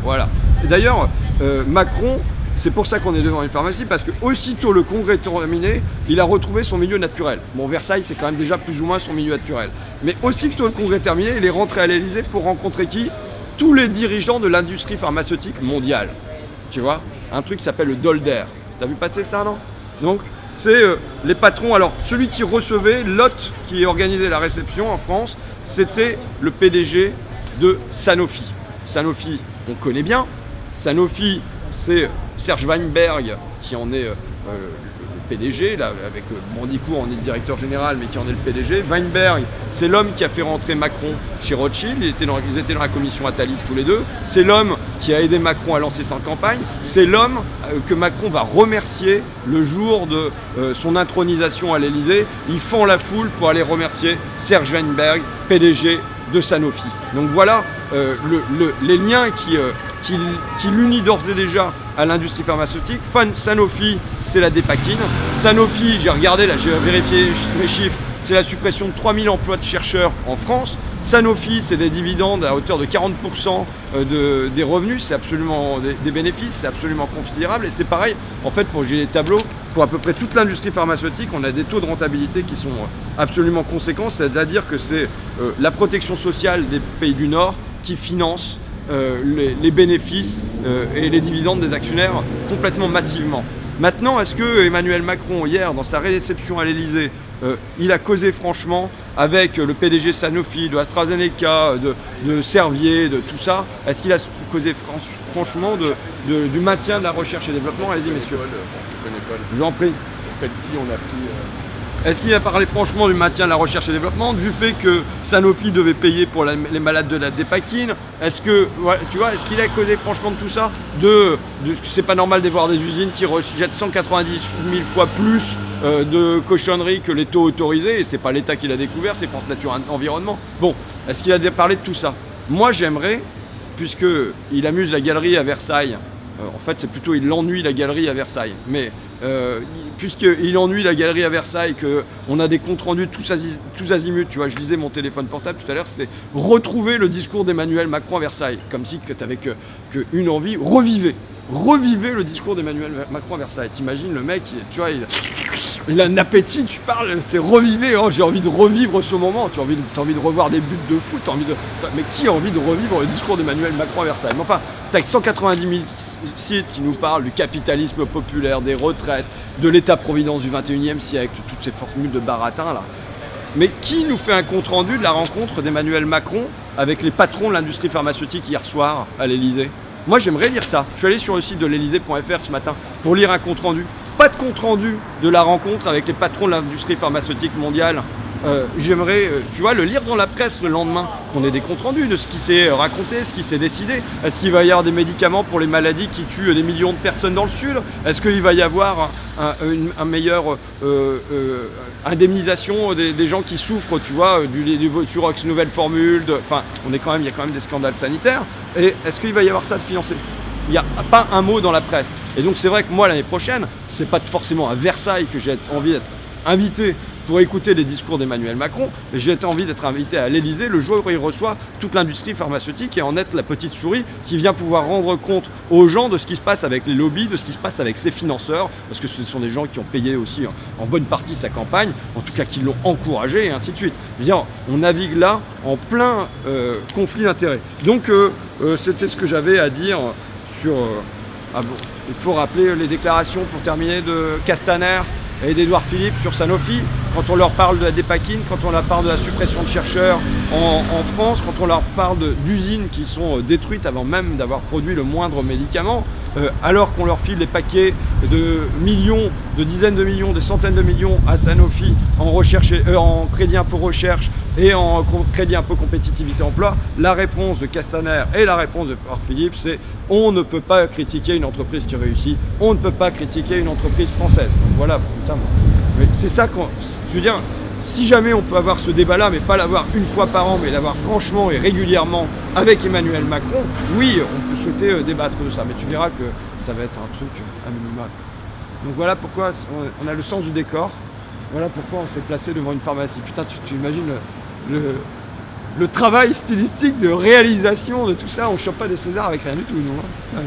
Voilà. Et d'ailleurs, Macron, c'est pour ça qu'on est devant une pharmacie, parce que aussitôt le congrès terminé, il a retrouvé son milieu naturel. Bon, Versailles, c'est quand même déjà plus ou moins son milieu naturel. Mais aussitôt le congrès terminé, il est rentré à l'Élysée pour rencontrer qui? Tous les dirigeants de l'industrie pharmaceutique mondiale. Tu vois? Un truc qui s'appelle le Dolder. T'as vu passer ça, non? Donc, c'est les patrons. Alors, celui qui recevait, l'hôte qui organisait la réception en France, c'était le PDG de Sanofi. Sanofi, on connaît bien. Sanofi, c'est Serge Weinberg qui en est le PDG, là, avec Brandicourt en est le directeur général, mais qui en est le PDG. Weinberg, c'est l'homme qui a fait rentrer Macron chez Rothschild, ils étaient dans la commission Attali tous les deux. C'est l'homme qui a aidé Macron à lancer sa campagne. C'est l'homme que Macron va remercier le jour de son intronisation à l'Élysée. Ils font la foule pour aller remercier Serge Weinberg, PDG de Sanofi. Donc voilà les liens qui l'unit d'ores et déjà à l'industrie pharmaceutique. Sanofi, c'est la Dépakine. Sanofi, j'ai regardé, là, j'ai vérifié mes chiffres, c'est la suppression de 3000 emplois de chercheurs en France. Sanofi, c'est des dividendes à hauteur de 40% des revenus, c'est absolument des bénéfices, c'est absolument considérable. Et c'est pareil, en fait, pour j'ai les tableaux, pour à peu près toute l'industrie pharmaceutique, on a des taux de rentabilité qui sont absolument conséquents, c'est-à-dire que c'est la protection sociale des pays du Nord qui finance les bénéfices et les dividendes des actionnaires complètement massivement. Maintenant, est-ce que Emmanuel Macron, hier, dans sa réception à l'Élysée, il a causé franchement avec le PDG Sanofi, de AstraZeneca, de Servier, de tout ça? Est-ce qu'il a causé franchement du maintien de la recherche et développement? Allez-y, messieurs. Je vous en prie. Auprès de qui on a pris Est-ce qu'il a parlé franchement du maintien de la recherche et développement, du fait que Sanofi devait payer pour les malades de la Dépakine? Est-ce que, tu vois, est-ce qu'il a causé franchement de tout ça? De c'est pas normal de voir des usines qui rejettent 190 000 fois plus de cochonneries que les taux autorisés, et c'est pas l'État qui l'a découvert, c'est France Nature Environnement. Bon, est-ce qu'il a parlé de tout ça? Moi, j'aimerais, puisqu'il amuse la galerie à Versailles, en fait, c'est plutôt il ennuie la galerie à Versailles. Mais puisqu'il ennuie la galerie à Versailles, qu'on a des comptes rendus tous azimuts, tu vois, je lisais mon téléphone portable tout à l'heure, c'était retrouver le discours d'Emmanuel Macron à Versailles. Comme si tu n'avais qu'une envie, revivez le discours d'Emmanuel Macron à Versailles. T'imagines le mec, tu vois, il a un appétit, tu parles, c'est revivre, oh, j'ai envie de revivre ce moment, tu as envie de revoir des buts de foot, mais qui a envie de revivre le discours d'Emmanuel Macron à Versailles? Mais enfin, tu as 190 000 sites qui nous parlent du capitalisme populaire, des retraites, de l'État-providence du 21e siècle, toutes ces formules de baratin là. Mais qui nous fait un compte-rendu de la rencontre d'Emmanuel Macron avec les patrons de l'industrie pharmaceutique hier soir à l'Élysée? Moi, j'aimerais lire ça. Je suis allé sur le site de l'Elysée.fr ce matin pour lire un compte-rendu. Pas de compte-rendu de la rencontre avec les patrons de l'industrie pharmaceutique mondiale. J'aimerais, tu vois, le lire dans la presse le lendemain, qu'on ait des comptes rendus de ce qui s'est raconté, ce qui s'est décidé. Est-ce qu'il va y avoir des médicaments pour les maladies qui tuent des millions de personnes dans le Sud? Est-ce qu'il va y avoir un meilleur indemnisation des gens qui souffrent, tu vois, du Voturox nouvelle formule? Enfin, il y a quand même des scandales sanitaires. Et est-ce qu'il va y avoir ça de financé? Il n'y a pas un mot dans la presse. Et donc c'est vrai que moi, l'année prochaine, c'est pas forcément à Versailles que j'ai envie d'être invité pour écouter les discours d'Emmanuel Macron, mais j'ai envie d'être invité à l'Élysée le jour où il reçoit toute l'industrie pharmaceutique et en être la petite souris qui vient pouvoir rendre compte aux gens de ce qui se passe avec les lobbies, de ce qui se passe avec ses financeurs, parce que ce sont des gens qui ont payé aussi en bonne partie sa campagne, en tout cas qui l'ont encouragé et ainsi de suite. Bien, on navigue là en plein conflit d'intérêts. Donc c'était ce que j'avais à dire sur... il faut rappeler les déclarations pour terminer de Castaner et d'Édouard Philippe sur Sanofi, quand on leur parle de la Dépakine, quand on leur parle de la suppression de chercheurs en France, quand on leur parle d'usines qui sont détruites avant même d'avoir produit le moindre médicament, alors qu'on leur file des paquets de millions, de dizaines de millions, des centaines de millions à Sanofi en crédit impôt recherche et en crédit impôt compétitivité emploi, la réponse de Castaner et la réponse de Philippe, c'est on ne peut pas critiquer une entreprise qui réussit, on ne peut pas critiquer une entreprise française. Donc voilà, putain, mais c'est ça qu'on... Je veux dire, si jamais on peut avoir ce débat-là, mais pas l'avoir une fois par an, mais l'avoir franchement et régulièrement avec Emmanuel Macron, oui, on peut souhaiter débattre de ça, mais tu verras que ça va être un truc à minima. Donc voilà pourquoi on a le sens du décor, voilà pourquoi on s'est placé devant une pharmacie. Putain, tu imagines le travail stylistique de réalisation de tout ça, on chope pas des Césars avec rien du tout, nous. Hein.